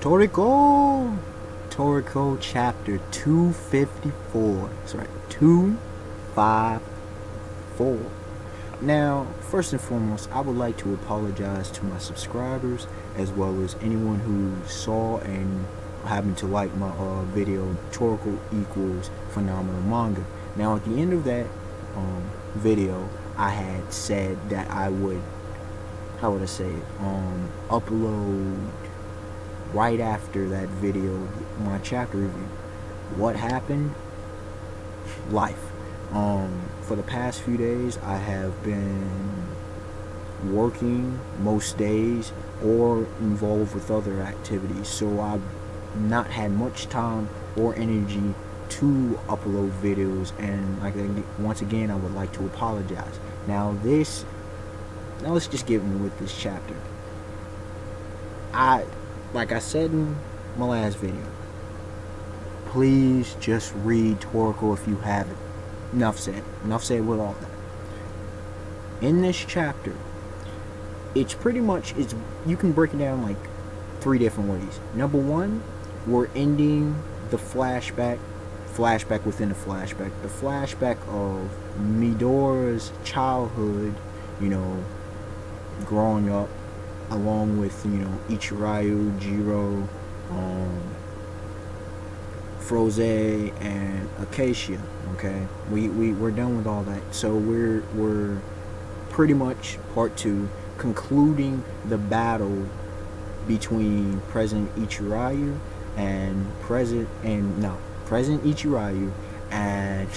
Toriko! Toriko chapter 254. That's right, 254. Now, first and foremost, I would like to apologize to my subscribers as well as anyone who saw and happened to like my video, Toriko equals phenomenal manga. Now, at the end of that video, I had said that I would, how would I say it, upload right after that video my chapter review. What happened? Life. For the past few days, I have been working most days or involved with other activities, so I've not had much time or energy to upload videos, and once again I would like to apologize. Now let's just get in with this chapter. Like I said in my last video, please just read Toriko if you haven't. Enough said with all that. In this chapter, it's pretty much, you can break it down like 3 different ways. Number one, we're ending the flashback within the flashback. The flashback of Midora's childhood, growing up, along with, Ichiryuu, Jiro, Froze, and Acacia. Okay, we're done with all that. So we're pretty much part 2, concluding the battle between President Ichiryuu and President Ichiryuu and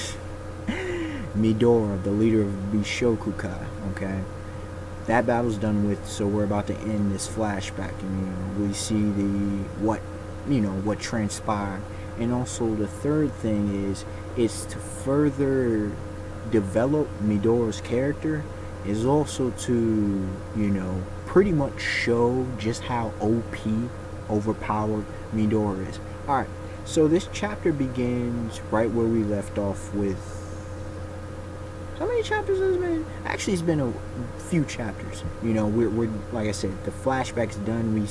Midora, the leader of Bishokukai. Okay, that battle's done with, so we're about to end this flashback, and we see what transpired. And also the third thing is to further develop Midora's character, is also to pretty much show just how OP, overpowered Midora is. Alright, so this chapter begins right where we left off with, how many chapters has it been? Actually, it's been a few chapters. We're like I said, the flashback's done. We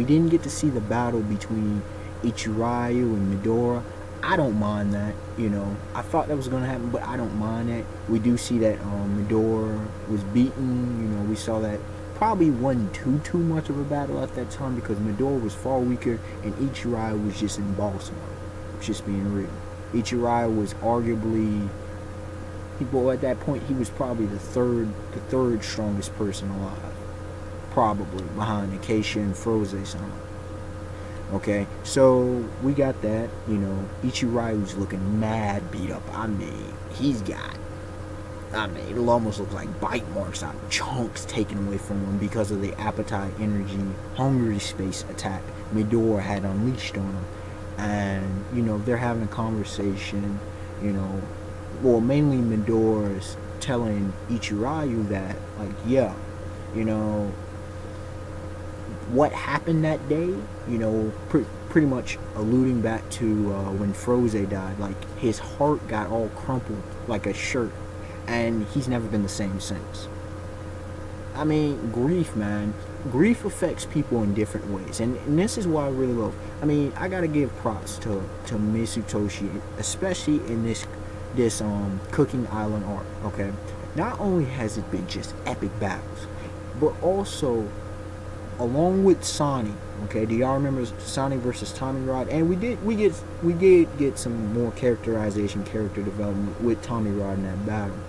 didn't get to see the battle between Ichiryuu and Midora. I don't mind that. I thought that was gonna happen, but I don't mind that. We do see that Midora was beaten. We saw that probably wasn't too much of a battle at that time, because Midora was far weaker and Ichiryuu was just in boss mode. Just being real. Ichiryuu was arguably, at that point, he was probably the third strongest person alive, probably behind Acacia and Froze-sama. Okay, so we got that. Ichiryuu's looking mad beat up. It almost looks like bite marks out, chunks taken away from him because of the appetite, energy, hungry space attack Midora had unleashed on him. And they're having a conversation. Well, mainly Midora's telling Ichiryuu that, what happened that day, pretty much alluding back to when Froze died. His heart got all crumpled like a shirt, and he's never been the same since. Grief, man. Grief affects people in different ways, and this is why I really love. I gotta give props to Mitsutoshi, especially in this Cooking Island arc. Okay, not only has it been just epic battles, but also along with Sonny. Okay, do y'all remember Sonny versus Tommy Rod? And we did get some more character development with Tommy Rod in that battle.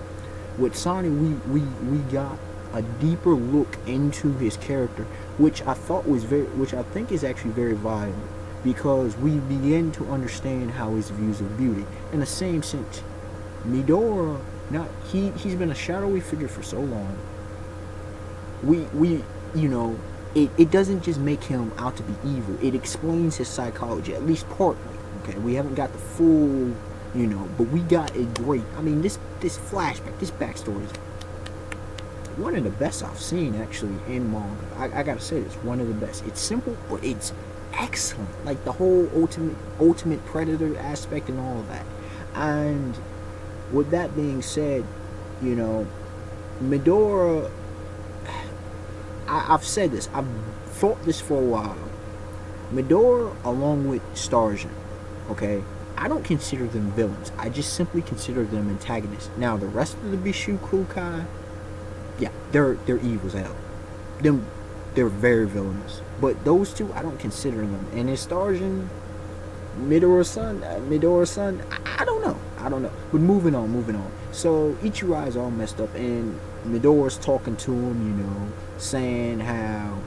With Sonny, we got a deeper look into his character, which I think is actually very vital, because we begin to understand how his views of beauty. In the same sense, Midora, he's been a shadowy figure for so long. It doesn't just make him out to be evil. It explains his psychology, at least partly. Okay, we haven't got the full, but we got a great. This flashback, this backstory is one of the best I've seen actually in manga. I gotta say this, one of the best. It's simple, but it's excellent. Like the whole ultimate predator aspect and all of that. And with that being said, Midora, I've said this, I've thought this for a while. Midora, along with Starjin, okay, I don't consider them villains. I just simply consider them antagonists. Now, the rest of the Bishokukai, yeah, they're evil as hell. They're very villainous. But those two, I don't consider them. And in Starjin, Midora's son, I don't know. But moving on. So Ichirai's all messed up, and Midora's talking to him, saying how,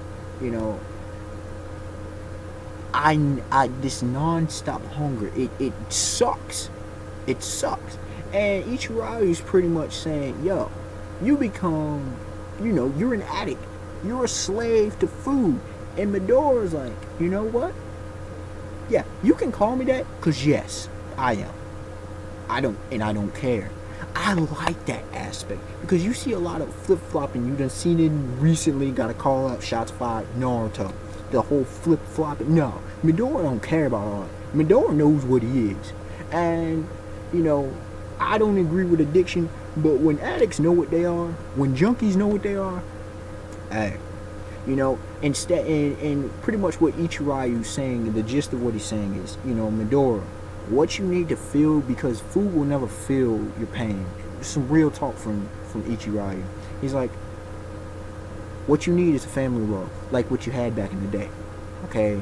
I this non-stop hunger, it sucks. It sucks. And Ichirai's pretty much saying, yo, you become, you're an addict. You're a slave to food. And Midora's like, you know what? Yeah, you can call me that, because yes, I am. I don't care. I like that aspect, because you see a lot of flip-flopping. You done seen it recently, got to call out, shots fired, Naruto. The whole flip-flopping. No, Midora don't care about all that. Midora knows what he is. And, I don't agree with addiction, but when addicts know what they are, when junkies know what they are, hey, instead, and pretty much what Ichirayu's saying, the gist of what he's saying is, Midora, what you need to feel, because food will never feel your pain. Some real talk from Ichirayu. He's like, what you need is a family love, like what you had back in the day. Okay?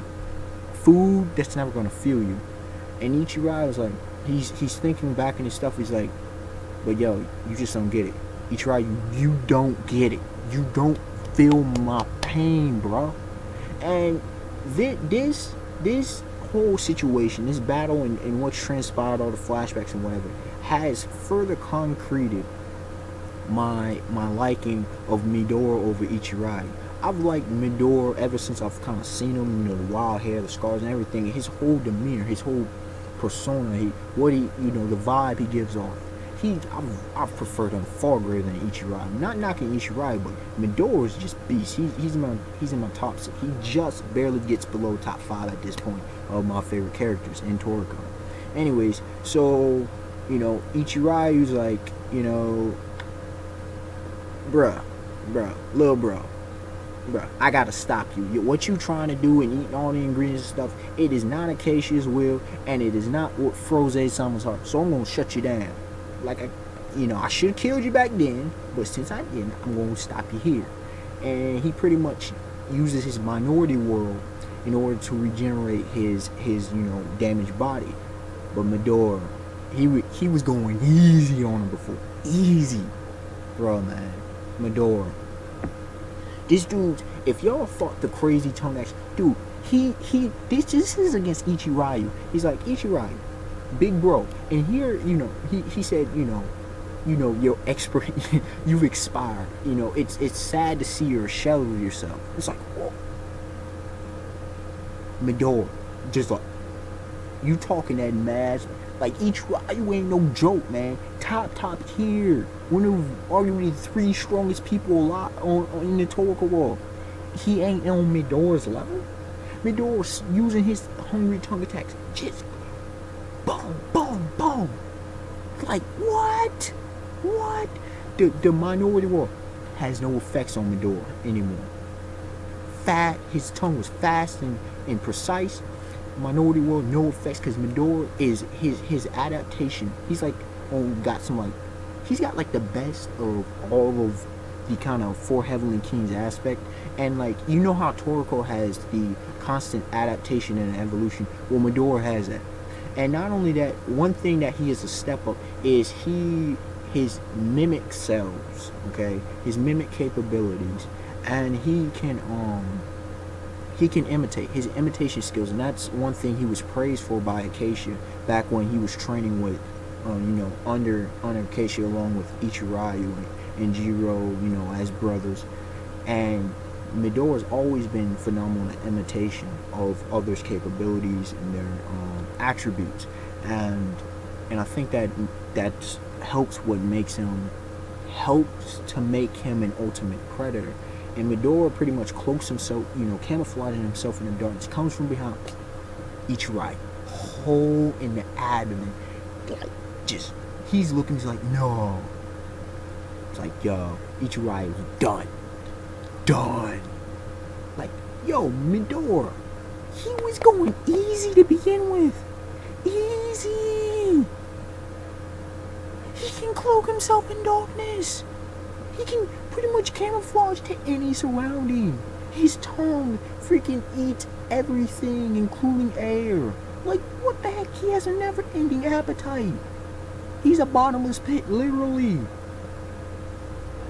Food, that's never gonna feel you. And Ichirayu's like, he's thinking back in his stuff, he's like, but yo, you just don't get it. Ichirayu, you don't get it. You don't feel my pain, bro. And this whole situation, this battle, and what's transpired, all the flashbacks and whatever, has further concreted my liking of Midora over Ichirayu. I've liked Midora ever since I've kind of seen him, the wild hair, the scars and everything, his whole demeanor, his whole persona, the vibe he gives off. I've preferred him far greater than Ichirayu. Not knocking Ichirayu, but Midora is just beast. He's in my top 6. He just barely gets below top 5 at this point of my favorite characters in Toriko. Anyways, so Ichirayu's like, little bro, I gotta stop you. What you trying to do and eating all the ingredients and stuff, it is not Acacia's will, and it is not what froze Sama's heart. So I'm gonna shut you down. Like, I should have killed you back then, but since I didn't, I'm gonna stop you here. And he pretty much uses his minority world in order to regenerate his damaged body. But Midora, he was going easy on him before. Easy. Bro, man. Midora. This dude, if y'all fought the crazy tongue action, dude, this is against Ichirayu. He's like, Ichirayu, big bro. And here, he said, you're expert, you've expired. It's sad to see you're a shell of yourself. It's like, whoa. Midora, just like, you talking that mad, like Ichirayu ain't no joke, man. Top tier. One of arguably the 3 strongest people alive in the Toriko world. He ain't on Midora's level. Midora's using his hungry tongue attacks. Just boom, boom, boom. Like, what? The minority world has no effects on Midora anymore. His tongue was fast and precise. Minority world, no effects, because Midora is his adaptation. He's like, he's got like the best of all of the kind of 4 Heavenly Kings aspect. And like, how Toriko has the constant adaptation and evolution. Well, Midora has that. And not only that, one thing that he is a step up is his mimic cells, okay, his mimic capabilities, and he can imitate, his imitation skills. And that's one thing he was praised for by Acacia back when he was training with under Acacia, along with Ichirayu and Jiro, as brothers. And Midora's always been phenomenal at imitation of others' capabilities and their attributes, and I think that helps to make him an ultimate predator. And Midora pretty much cloaks himself, camouflaging himself in the darkness, comes from behind Ichirayu, hole in the abdomen, like, just, he's looking, he's like, no. It's like, yo, Ichirayu's done. Like, yo, Midora, He was going easy to begin with. Easy. He can cloak himself in darkness. He can pretty much camouflage to any surrounding. His tongue freaking eats everything, including air. Like, what the heck? He has a never-ending appetite. He's a bottomless pit, literally.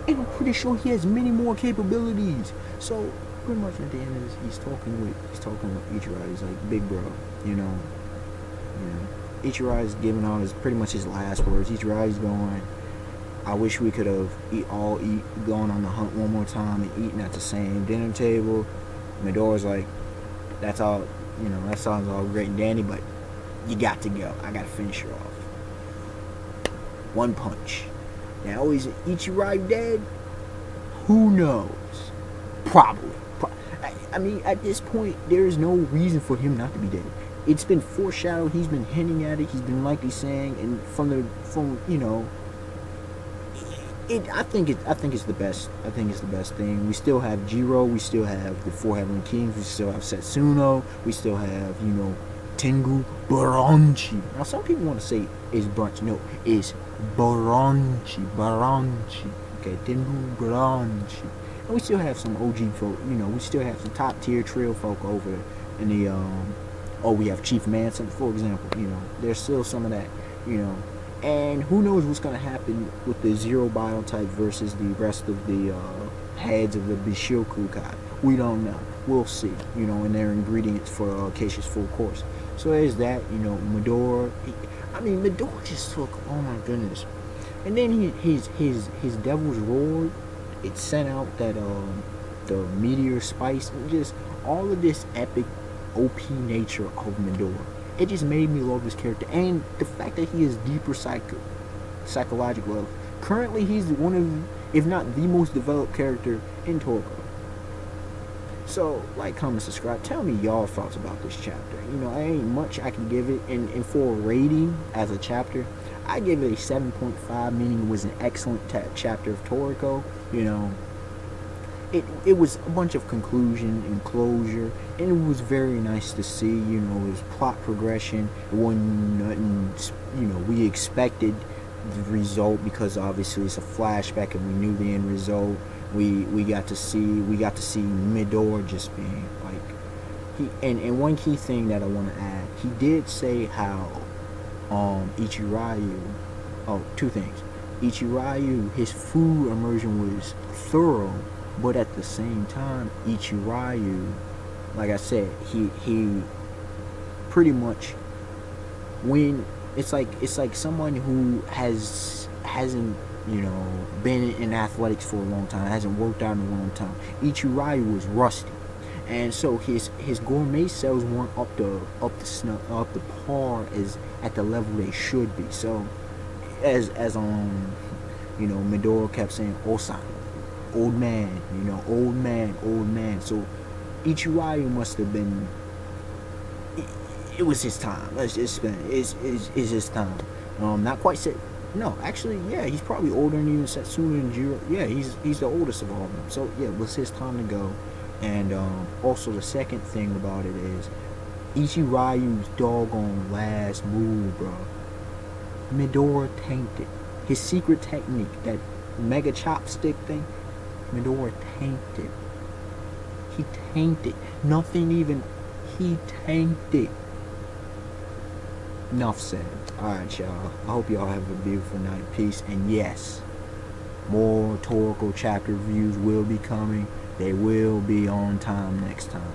And I'm pretty sure he has many more capabilities. So, pretty much at the end of this, he's talking with Ichirai. He's like, big bro, you know. Ichirai's giving out pretty much his last words. Ichirai's going, I wish we could have gone on the hunt one more time and eaten at the same dinner table. Midora's like, that's all, that sounds all great and dandy, but you got to go. I got to finish you off. One punch. Now, is Ichirai dead? Who knows? Probably. I mean, at this point, there is no reason for him not to be dead. It's been foreshadowed. He's been hinting at it. He's been likely saying, and I think it's the best. I think it's the best thing. We still have Jiro. We still have the Four Heavenly Kings. We still have Setsuno. We still have Tengu Baranchi. Now some people want to say it's brunch. No, it's Baranchi. Okay, Tengu Baranchi. And we still have some OG folk. We still have some top tier trio folk over in the we have Chief Manson, for example. There's still some of that. And who knows what's going to happen with the Zero Biotype versus the rest of the heads of the Bishokukai. We don't know. We'll see, in their ingredients for Acacia's full course. So there's that, Midora. Midora just took, oh my goodness. And then his Devil's Roar, it sent out that, the Meteor Spice, and just all of this epic OP nature of Midora. It just made me love this character, and the fact that he is deeper psychological. Currently, he's one of, if not the most developed character in Toriko. So, like, comment, subscribe. Tell me y'all thoughts about this chapter. I ain't much I can give it, and for a rating as a chapter, I give it a 7.5, meaning it was an excellent chapter of Toriko. It was a bunch of conclusion and closure, and it was very nice to see. It was plot progression. It wasn't nothing, we expected the result because obviously it's a flashback and we knew the end result. We got to see Midora just being like and one key thing that I want to add, he did say how Ichiryu, two things. Ichiryu, his food immersion was thorough. But at the same time, Ichiryu, like I said, he pretty much, when it's like someone who hasn't been in athletics for a long time, hasn't worked out in a long time. Ichiryu was rusty, and so his gourmet cells weren't up the par as at the level they should be. So as Midora kept saying, Osan. Old man, old man. So Ichiryu must have been. It was his time. It's his time. Not quite said. No, actually, yeah, he's probably older than even Setsuna and Jiro. Yeah, he's the oldest of all of them. So yeah, it was his time to go. And also the second thing about it is Ichiryu's doggone last move, bro. Midora tanked it. His secret technique, that mega chopstick thing. Midora tanked it. He tanked it. He tanked it. Enough said. Alright, y'all. I hope y'all have a beautiful night. Peace. And yes, more Toriko chapter reviews will be coming. They will be on time next time.